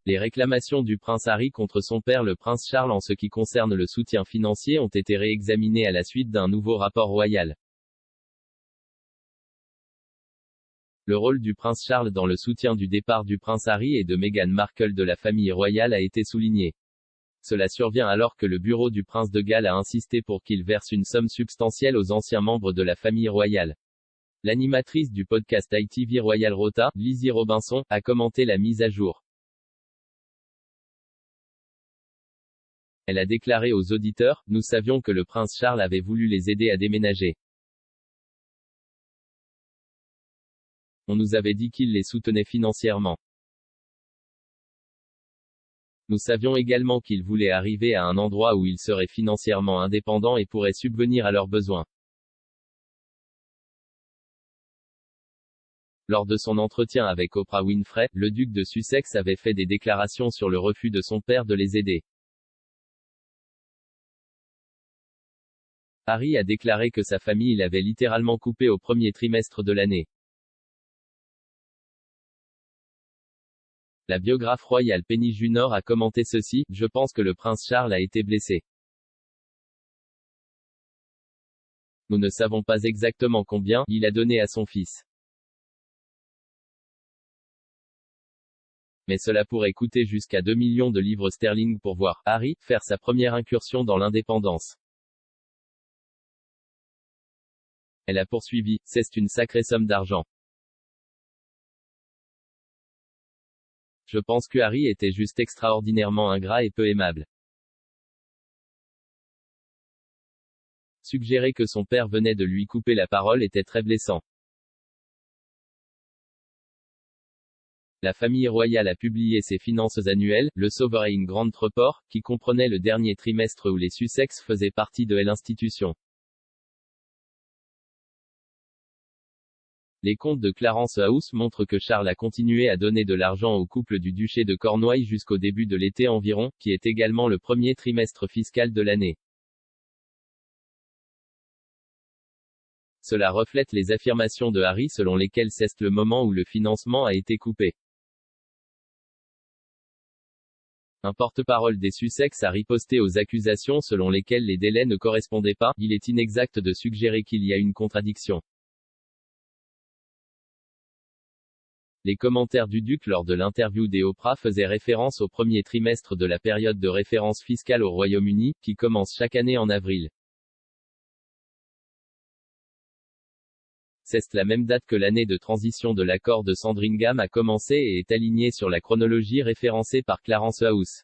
Les réclamations du prince Harry contre son père le prince Charles en ce qui concerne le soutien financier ont été réexaminées à la suite d'un nouveau rapport royal. Le rôle du prince Charles dans le soutien du départ du prince Harry et de Meghan Markle de la famille royale a été souligné. Cela survient alors que le bureau du prince de Galles a insisté pour qu'il verse une somme substantielle aux anciens membres de la famille royale. L'animatrice du podcast ITV Royal Rota, Lizzie Robinson, a commenté la mise à jour. Elle a déclaré aux auditeurs: « Nous savions que le prince Charles avait voulu les aider à déménager. On nous avait dit qu'il les soutenait financièrement. Nous savions également qu'ils voulaient arriver à un endroit où ils seraient financièrement indépendants et pourraient subvenir à leurs besoins. » Lors de son entretien avec Oprah Winfrey, le duc de Sussex avait fait des déclarations sur le refus de son père de les aider. Harry a déclaré que sa famille l'avait littéralement coupé au premier trimestre de l'année. La biographe royale Penny Junor a commenté ceci: « Je pense que le prince Charles a été blessé. Nous ne savons pas exactement combien il a donné à son fils. Mais cela pourrait coûter jusqu'à 2 millions de livres sterling pour voir Harry faire sa première incursion dans l'indépendance. » Elle a poursuivi: « C'est une sacrée somme d'argent. Je pense que Harry était juste extraordinairement ingrat et peu aimable. Suggérer que son père venait de lui couper la parole était très blessant. » La famille royale a publié ses finances annuelles, le Sovereign Grand Report, qui comprenait le dernier trimestre où les Sussex faisaient partie de l'institution. Les comptes de Clarence House montrent que Charles a continué à donner de l'argent au couple du duché de Cornouailles jusqu'au début de l'été environ, qui est également le premier trimestre fiscal de l'année. Cela reflète les affirmations de Harry selon lesquelles c'est le moment où le financement a été coupé. Un porte-parole des Sussex a riposté aux accusations selon lesquelles les délais ne correspondaient pas. Il est inexact de suggérer qu'il y a une contradiction. Les commentaires du duc lors de l'interview d'Oprah faisaient référence au premier trimestre de la période de référence fiscale au Royaume-Uni, qui commence chaque année en avril. C'est la même date que l'année de transition de l'accord de Sandringham a commencé et est alignée sur la chronologie référencée par Clarence House.